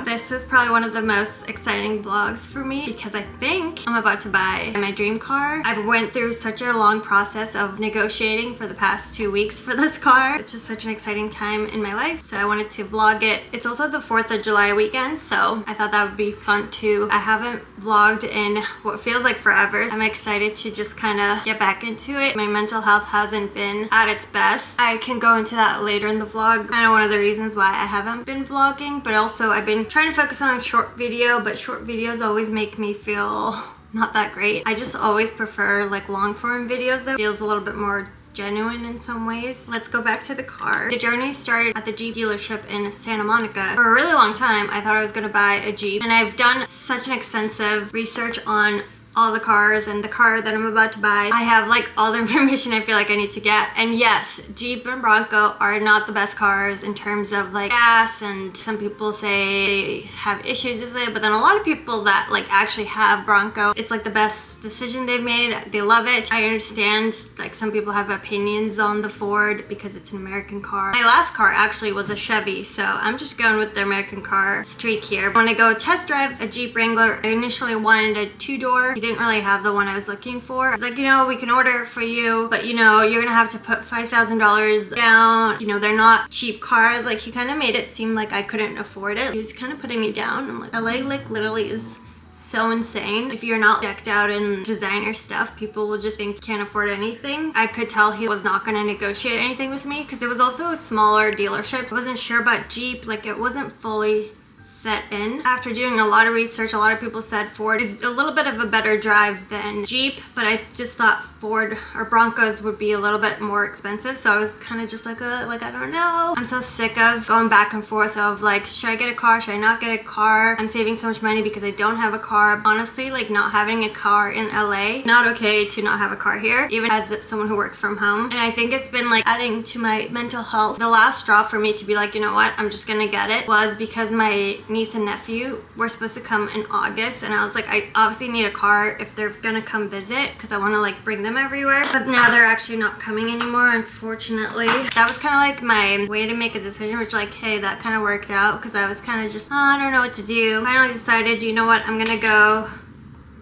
vlog. This is probably one of the most exciting vlogs for me because I think I'm about to buy my dream car. I've went through such a long process of negotiating for the past 2 weeks for this car. It's just such an exciting time in my life, so I wanted to vlog it. It's also the 4th of July weekend, so I thought that would be fun too. I haven't vlogged in what feels like forever. I'm excited to just kind of get back into it. My mental health hasn't been at its best. I can go into that later in the vlog. Kind of one of the reasons why I haven't been vlogging, but also I've been trying to focus on a short video, but short videos always make me feel not that great. I just always prefer like long form videos that feels a little bit more genuine in some ways. Let's go back to the car. The journey started at the Jeep dealership in Santa Monica. For a really long time, I thought I was gonna buy a Jeep, and I've done such an extensive research on all the cars and the car that I'm about to buy. I have like all the information I feel like I need to get. And yes, Jeep and Bronco are not the best cars in terms of like gas, and some people say they have issues with it, but then a lot of people that like actually have Bronco, it's like the best decision they've made. They love it. I understand like some people have opinions on the Ford because it's an American car. My last car actually was a Chevy, so I'm just going with the American car streak here. When I go test drive a Jeep Wrangler, I initially wanted a 2-door. Didn't really have the one I was looking for. I was like, you know, we can order it for you, but you know, you're gonna have to put $5,000 down. You know, they're not cheap cars. Like, he kind of made it seem like I couldn't afford it. He was kind of putting me down. I'm like, LA like literally is so insane. If you're not decked out in designer stuff, people will just think you can't afford anything. I could tell he was not gonna negotiate anything with me because it was also a smaller dealership. I wasn't sure about Jeep. Like, it wasn't fully set in. After doing a lot of research, a lot of people said Ford is a little bit of a better drive than Jeep, but I just thought Ford or Broncos would be a little bit more expensive, so I was kind of just like I don't know. I'm so sick of going back and forth of like, should I get a car, should I not get a car? I'm saving so much money because I don't have a car. Honestly, like, not having a car in LA, not okay to not have a car here, even as someone who works from home. And I think it's been like adding to my mental health. The last straw for me to be like, you know what, I'm just gonna get it, was because my niece and nephew were supposed to come in August, and I was like, I obviously need a car if they're gonna come visit because I want to like bring them everywhere. But now they're actually not coming anymore, unfortunately. That was kind of like my way to make a decision, which like, hey, that kind of worked out because I was kind of just, oh, I don't know what to do. Finally decided, you know what, I'm gonna go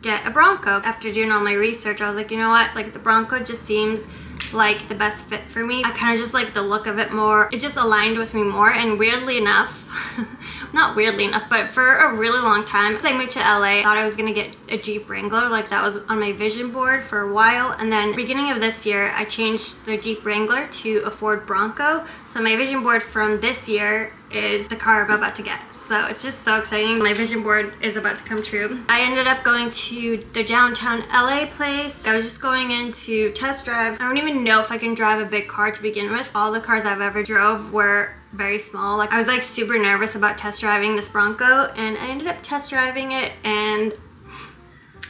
get a Bronco. After doing all my research, I was like, you know what, like the Bronco just seems like the best fit for me. I kind of just like the look of it more. It just aligned with me more, and weirdly enough, not weirdly enough, but for a really long time, as I moved to LA, I thought I was gonna get a Jeep Wrangler. Like, that was on my vision board for a while, and then beginning of this year, I changed the Jeep Wrangler to a Ford Bronco. So my vision board from this year is the car I'm about to get. So it's just so exciting. My vision board is about to come true. I ended up going to the downtown LA place. I was just going in to test drive. I don't even know if I can drive a big car to begin with. All the cars I've ever drove were very small. Like, I was like super nervous about test driving this Bronco, and I ended up test driving it and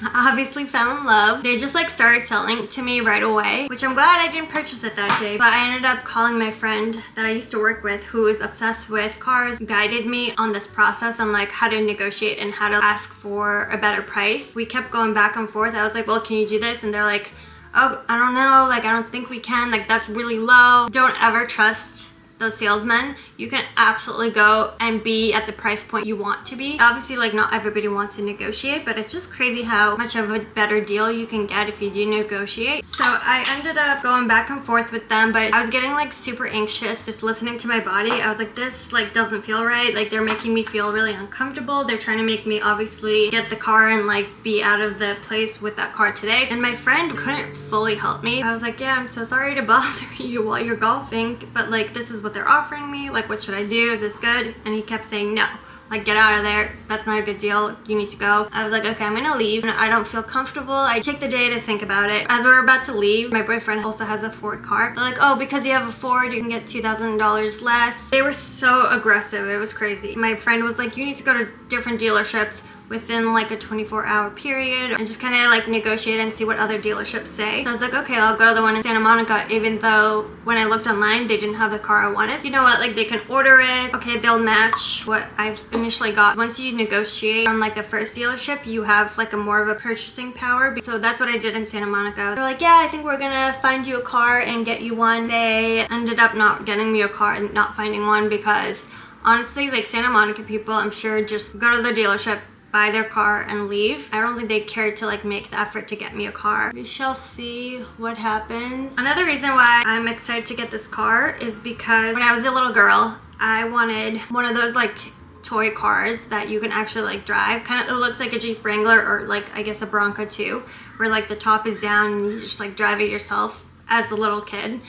I obviously fell in love. They just like started selling to me right away, which I'm glad I didn't purchase it that day. But I ended up calling my friend that I used to work with, who is obsessed with cars, guided me on this process on like how to negotiate and how to ask for a better price. We kept going back and forth. I was like, well, can you do this? And they're like, oh, I don't know, like, I don't think we can, like, that's really low. Don't ever trust those salesmen. You can absolutely go and be at the price point you want to be. Obviously, like, not everybody wants to negotiate, but it's just crazy how much of a better deal you can get if you do negotiate. So I ended up going back and forth with them, but I was getting like super anxious just listening to my body. I was like, this like doesn't feel right. Like, they're making me feel really uncomfortable. They're trying to make me obviously get the car and like be out of the place with that car today. And my friend couldn't fully help me. I was like, yeah, I'm so sorry to bother you while you're golfing, but like, this is what they're offering me. Like, what should I do? Is this good? And he kept saying, no, like, get out of there. That's not a good deal. You need to go. I was like, okay, I'm gonna leave. And I don't feel comfortable. I take the day to think about it. As we're about to leave, my boyfriend also has a Ford car. They're like, oh, because you have a Ford, you can get $2,000 less. They were so aggressive. It was crazy. My friend was like, you need to go to different dealerships within like a 24-hour period and just kind of like negotiate and see what other dealerships say. So I was like, okay, I'll go to the one in Santa Monica, even though when I looked online, they didn't have the car I wanted. You know what, like, they can order it. Okay, they'll match what I've initially got. Once you negotiate on like the first dealership, you have like a more of a purchasing power. So that's what I did in Santa Monica. They're like, yeah, I think we're gonna find you a car and get you one. They ended up not getting me a car and not finding one because Honestly, like Santa Monica people, I'm sure just go to the dealership, buy their car and leave. I don't think they care to like make the effort to get me a car. We shall see what happens. Another reason why I'm excited to get this car is because when I was a little girl, I wanted one of those like toy cars that you can actually like drive. Kind of, it looks like a Jeep Wrangler or like I guess a Bronco too, where like the top is down and you just like drive it yourself as a little kid.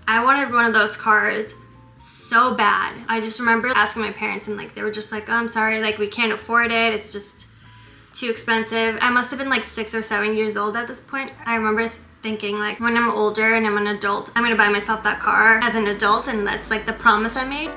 I wanted one of those cars so bad. I just remember asking my parents and like they were just like, oh, I'm sorry, like we can't afford it, it's just too expensive. I must have been like 6 or 7 years old at this point. I remember thinking like when I'm older and I'm an adult, I'm gonna buy myself that car as an adult, and that's like the promise I made.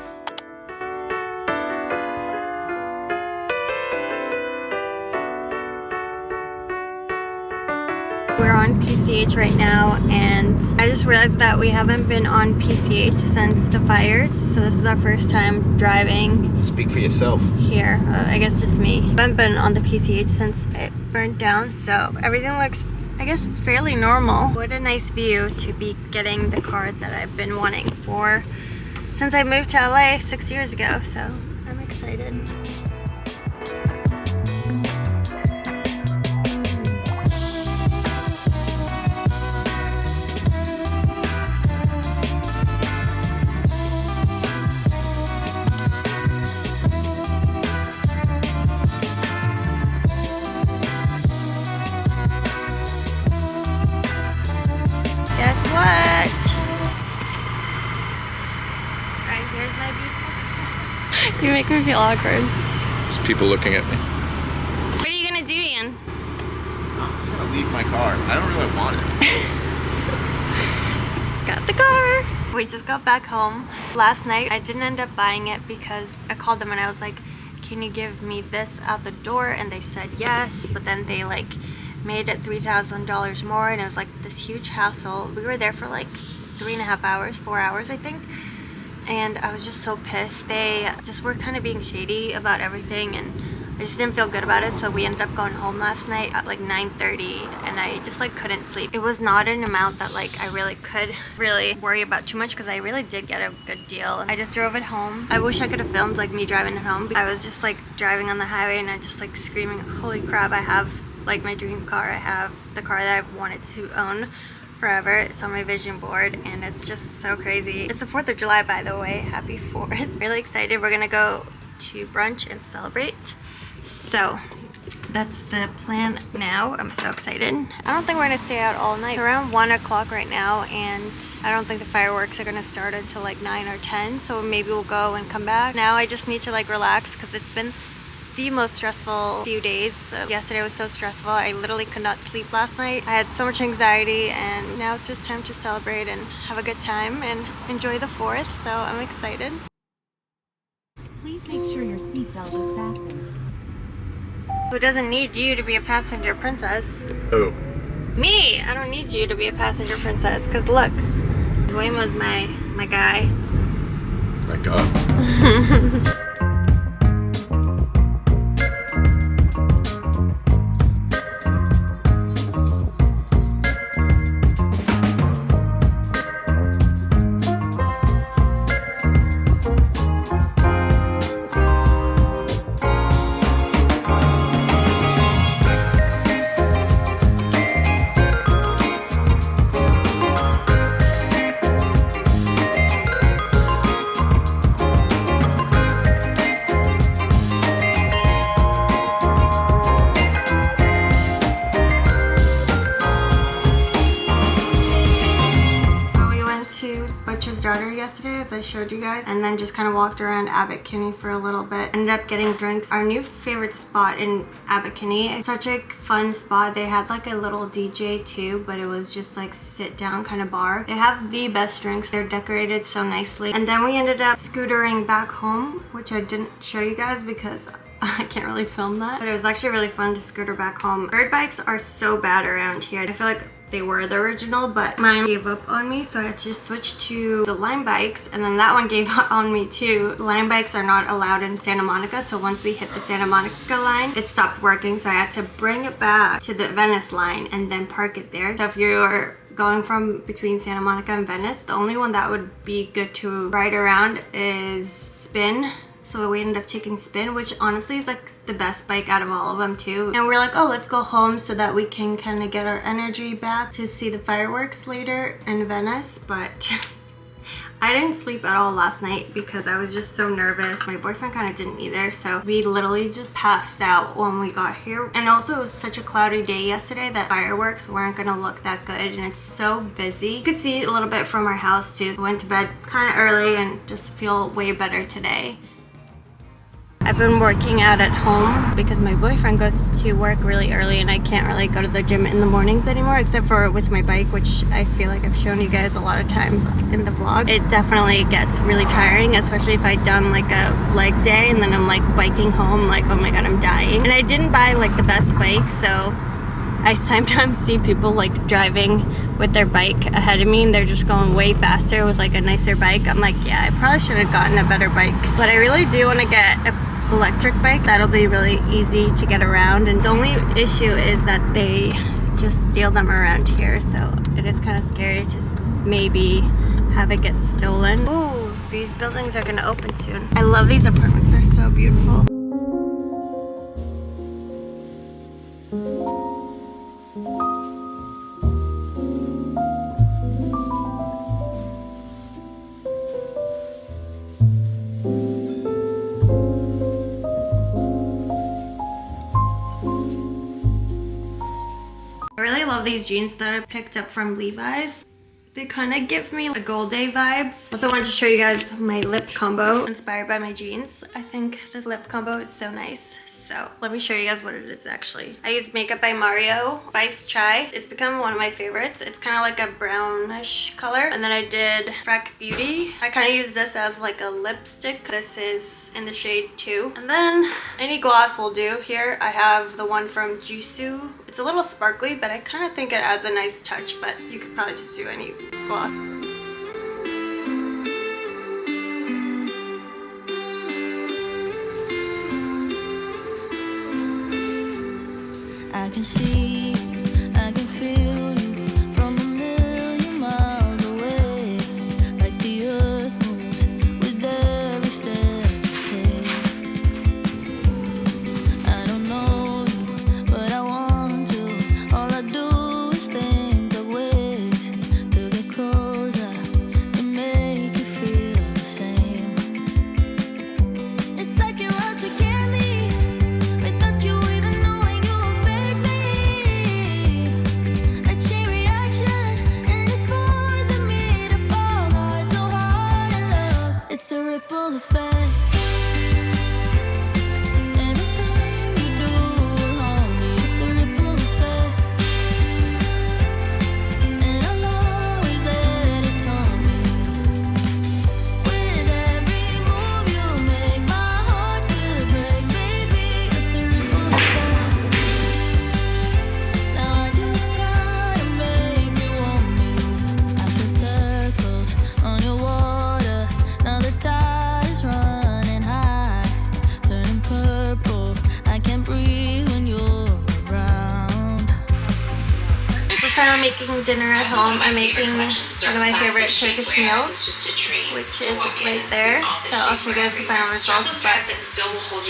We're on PCH right now, and I just realized that we haven't been on PCH since the fires, so this is our first time driving. Speak for yourself. Here, I guess just me. I haven't been on the PCH since it burnt down, so everything looks, I guess, fairly normal. What a nice view to be getting the car that I've been wanting for since I moved to LA 6 years ago, so I'm excited. Guess what? Alright, here's my beautiful. You make me feel awkward. There's people looking at me. What are you gonna do, Ian? I'm just gonna leave my car. I don't really want it. Got the car. We just got back home. Last night, I didn't end up buying it because I called them and I was like, can you give me this out the door? And they said yes, but then they like made it $3,000 more, and it was like this huge hassle. We were there for like 3.5 hours, 4 hours I think, and I was just so pissed. They just were kind of being shady about everything, and I just didn't feel good about it, so we ended up going home last night at like 9:30, and I just like couldn't sleep. It was not an amount that like I really could worry about too much, because I really did get a good deal. I just drove it home. I wish I could have filmed like me driving it home. I was just like driving on the highway and I just like screaming, holy crap, I have like my dream car. I have the car that I've wanted to own forever. It's on my vision board and it's just so crazy. It's the 4th of July, by the way. Happy 4th. Really excited. We're gonna go to brunch and celebrate. So that's the plan now. I'm so excited. I don't think we're gonna stay out all night. It's around 1 o'clock right now, and I don't think the fireworks are gonna start until like 9 or 10, so maybe we'll go and come back. Now I just need to like relax because it's been the most stressful few days. Yesterday was so stressful. I literally could not sleep last night. I had so much anxiety, and now it's just time to celebrate and have a good time and enjoy the 4th, so I'm excited. Please make sure your seatbelt is fastened. Who doesn't need you to be a passenger princess? Who? Me! I don't need you to be a passenger princess, because look, Waymo's my guy. Thank God. Yesterday, as I showed you guys, and then just kind of walked around Abbot Kinney for a little bit. Ended up getting drinks. Our new favorite spot in Abbot Kinney. It's such a fun spot. They had like a little DJ too, but it was just like sit down kind of bar. They have the best drinks. They're decorated so nicely. And then we ended up scootering back home, which I didn't show you guys because I can't really film that, but it was actually really fun to scooter back home. Bird bikes are so bad around here. I feel like they were the original, but mine gave up on me, so I had to switch to the Lime bikes, and then that one gave up on me too. Lime bikes are not allowed in Santa Monica, so once we hit the Santa Monica line, it stopped working, so I had to bring it back to the Venice line and then park it there. So if you're going from between Santa Monica and Venice, the only one that would be good to ride around is Spin. So we ended up taking spin, which honestly is like the best bike out of all of them too. And we're like, oh, let's go home so that we can kind of get our energy back to see the fireworks later in Venice. But I didn't sleep at all last night because I was just so nervous. My boyfriend kind of didn't either, so we literally just passed out when we got here. And also it was such a cloudy day yesterday that fireworks weren't gonna look that good, and it's so busy. You could see a little bit from our house too. I went to bed kind of early and just feel way better today. I've been working out at home because my boyfriend goes to work really early and I can't really go to the gym in the mornings anymore, except for with my bike, which I feel like I've shown you guys a lot of times in the vlog. It definitely gets really tiring, especially if I've done like a leg day and then I'm like biking home like, oh my god, I'm dying. And I didn't buy like the best bike, so I sometimes see people like driving with their bike ahead of me and they're just going way faster with like a nicer bike. I'm like, yeah, I probably should have gotten a better bike. But I really do want to get a electric bike. That'll be really easy to get around, and the only issue is that they just steal them around here, so it is kind of scary to maybe have it get stolen. Ooh, these buildings are gonna open soon. I love these apartments, they're so beautiful. I really love these jeans that I picked up from Levi's. They kind of give me the Gold Day vibes. Also wanted to show you guys my lip combo inspired by my jeans. I think this lip combo is so nice. So let me show you guys what it is actually. I used Makeup by Mario Spice Chai. It's become one of my favorites. It's kind of like a brownish color. And then I did Freck Beauty. I kind of use this as like a lipstick. This is in the shade 2. And then any gloss will do. Here I have the one from Jisoo. It's a little sparkly, but I kind of think it adds a nice touch, but you could probably just do any gloss. I can see, I can feel you from a million miles away. Like the earth moves with every step you take. I don't know you, but I want to. All I do is think of ways to get closer, to make you feel the same. It's like you're out to get me, without you even knowing you were fake me. A chain reaction, and it's forcing me to fall hard, so hard in love. It's the ripple effect. Everything you do will haunt me. It's the ripple effect, and I'll always let it haunt me. With every move you make, my heart could break, baby. It's the ripple effect. Now I just gotta make me want me. I feel circles on your water. Now the tide is running high, turning purple. I can't breathe when you're around. We're finally making dinner at home. I'm making one of my favorite Turkish meals, which is right there. So I'll show you guys the final results, but I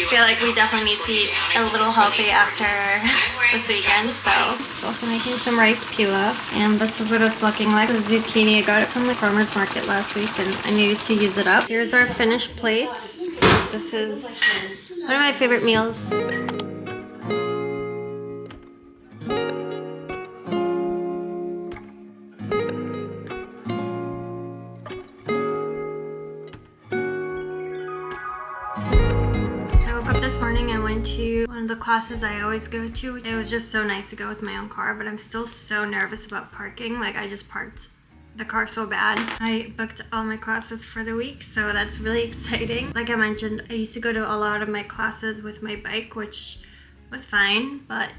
feel like we definitely need to eat a little healthy after this weekend. So also making some rice pilaf, and this is what it's looking like. The zucchini, I got it from the farmer's market last week and I needed to use it up. Here's our finished plates. This is one of my favorite meals. I woke up this morning and went to one of the classes I always go to. It was just so nice to go with my own car, but I'm still so nervous about parking. Like, I just parked the car so bad. I booked all my classes for the week, so that's really exciting. Like I mentioned, I used to go to a lot of my classes with my bike, which was fine, but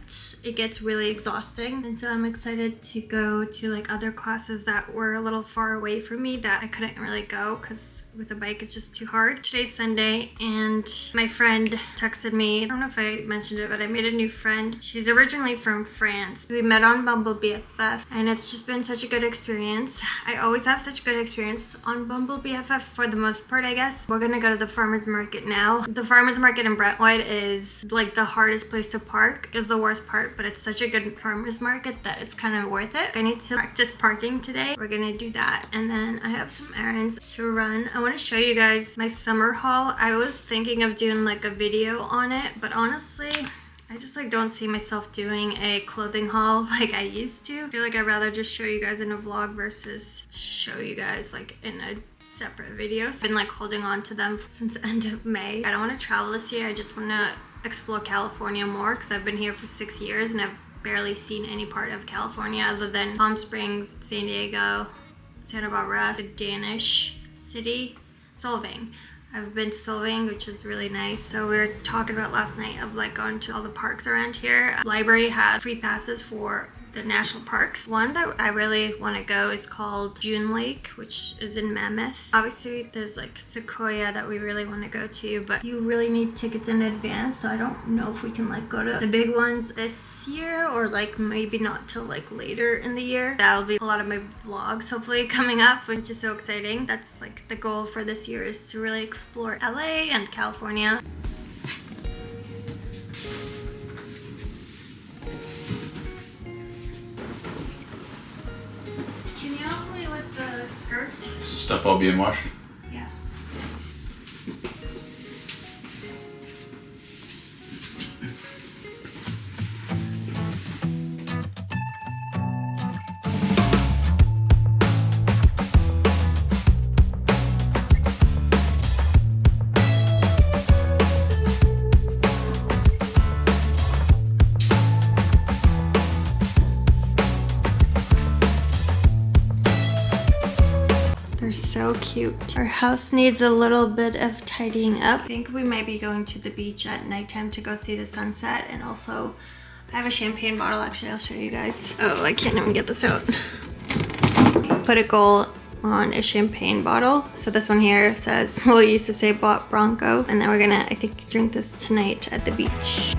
it gets really exhausting. And so I'm excited to go to like other classes that were a little far away from me that I couldn't really go because with a bike, it's just too hard. Today's Sunday and my friend texted me. I don't know if I mentioned it, but I made a new friend. She's originally from France. We met on Bumble BFF and it's just been such a good experience. I always have such good experience on Bumble BFF for the most part, I guess. We're gonna go to the farmer's market now. The farmer's market in Brentwood is like the hardest place to park, is the worst part, but it's such a good farmer's market that it's kind of worth it. I need to practice parking today. We're gonna do that, and then I have some errands to run. I want to show you guys my summer haul. I was thinking of doing like a video on it, but honestly I just like don't see myself doing a clothing haul like I used to. I feel like I'd rather just show you guys in a vlog versus show you guys like in a separate video. So I've been like holding on to them since the end of May. I don't want to travel this year. I just want to explore California more because I've been here for 6 years and I've barely seen any part of California other than Palm Springs, San Diego, Santa Barbara, the Danish city, Solvang. I've been to Solvang, which is really nice. So we were talking about last night of like going to all the parks around here. Library has free passes for the national parks. One that I really want to go is called June Lake, which is in Mammoth. Obviously there's like Sequoia that we really want to go to, but you really need tickets in advance, so I don't know if we can like go to the big ones this year or like maybe not till like later in the year. That'll be a lot of my vlogs hopefully coming up, which is so exciting. That's like the goal for this year, is to really explore LA and California. Skirt. Is this stuff all being washed? Yeah. They're so cute. Our house needs a little bit of tidying up. I think we might be going to the beach at nighttime to go see the sunset, and also I have a champagne bottle. Actually, I'll show you guys. Oh, I can't even get this out. Put a goal on a champagne bottle. So this one here says, well, it used to say bought Bronco, and then we're gonna, I think, drink this tonight at the beach.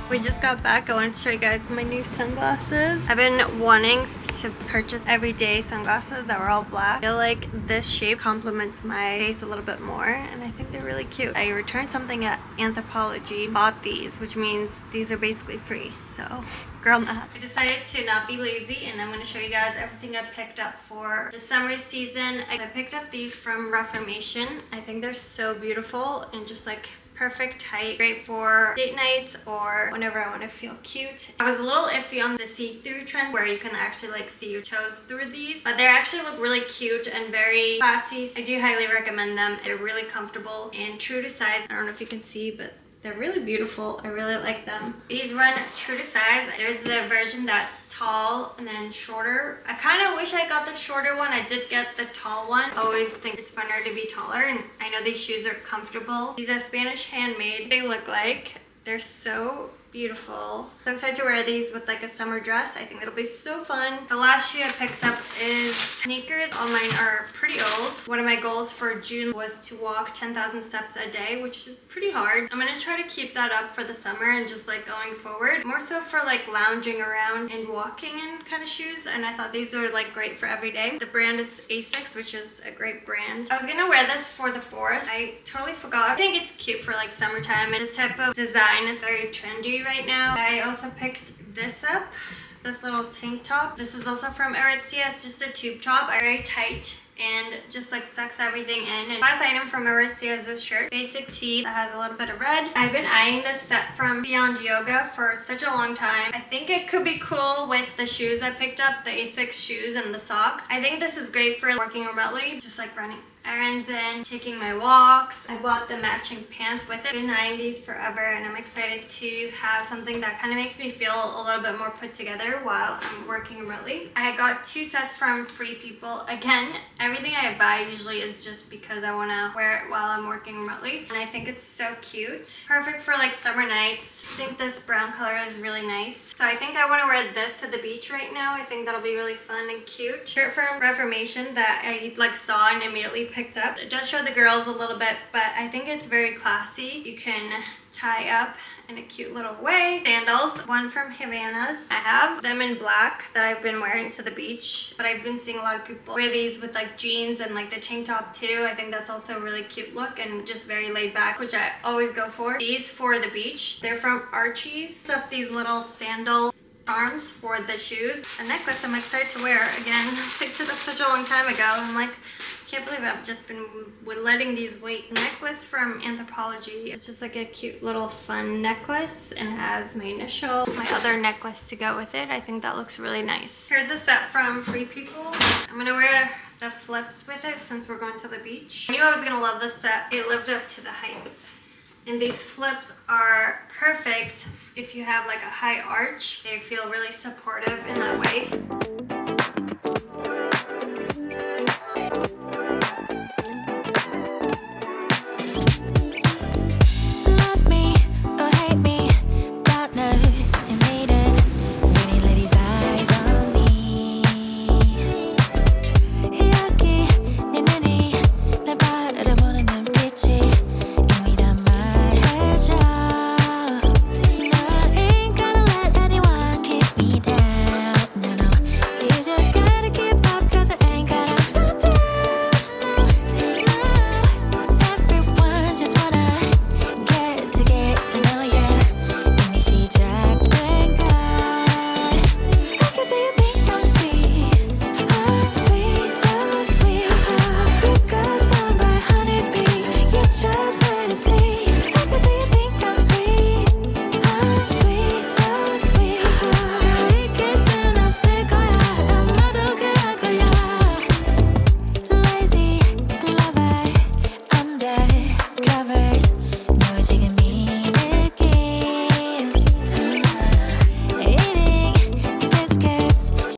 We just got back. I wanted to show you guys my new sunglasses. I've been wanting to purchase everyday sunglasses that were all black. I feel like this shape complements my face a little bit more, and I think they're really cute. I returned something at Anthropology, bought these, which means these are basically free. So girl math. I decided to not be lazy, and I'm going to show you guys everything I picked up for the summer season. I picked up these from Reformation. I think they're so beautiful and just like perfect height, great for date nights or whenever I want to feel cute. I was a little iffy on the see-through trend where you can actually like see your toes through these, but they actually look really cute and very classy. I do highly recommend them. They're really comfortable and true to size. I don't know if you can see, but they're really beautiful. I really like them. These run true to size. There's the version that's tall and then shorter. I kind of wish I got the shorter one. I did get the tall one. I always think it's funner to be taller, and I know these shoes are comfortable. These are Spanish handmade. They look like they're so beautiful. So excited to wear these with like a summer dress. I think it'll be so fun. The last shoe I picked up is sneakers. All mine are pretty old. One of my goals for June was to walk 10,000 steps a day, which is pretty hard. I'm gonna try to keep that up for the summer and just like going forward. More so for like lounging around and walking in kind of shoes. And I thought these were like great for every day. The brand is Asics, which is a great brand. I was gonna wear this for the 4th. I totally forgot. I think it's cute for like summertime. And this type of design is very trendy right now. I also picked this up, this little tank top. This is also from Aritzia. It's just a tube top, very tight and just like sucks everything in. And last item from Aritzia is this shirt, basic tee that has a little bit of red. I've been eyeing this set from Beyond Yoga for such a long time. I think it could be cool with the shoes I picked up, the Asics shoes and the socks. I think this is great for working remotely, just like running errands and taking my walks. I bought the matching pants with it. I've been eyeing these forever and I'm excited to have something that kind of makes me feel a little bit more put together while I'm working remotely. I got 2 sets from Free People. Again, everything I buy usually is just because I want to wear it while I'm working remotely, and I think it's so cute. Perfect for like summer nights. I think this brown color is really nice. So I think I want to wear this to the beach right now. I think that'll be really fun and cute. Shirt from Reformation that I like saw and immediately picked up. It does show the girls a little bit, but I think it's very classy. You can tie up in a cute little way. Sandals, one from Havana's. I have them in black that I've been wearing to the beach, but I've been seeing a lot of people wear these with like jeans and like the tank top too. I think that's also a really cute look and just very laid back, which I always go for. These for the beach. They're from Archie's. Up these little sandal charms for the shoes. A necklace I'm excited to wear. Again, picked it up such a long time ago. I'm like, can't believe I've just been letting these wait. Necklace from Anthropology. It's just like a cute little fun necklace and has my initial, my other necklace to go with it. I think that looks really nice. Here's a set from Free People. I'm gonna wear the flips with it since we're going to the beach. I knew I was gonna love this set. It lived up to the hype. And these flips are perfect if you have like a high arch. They feel really supportive in that way.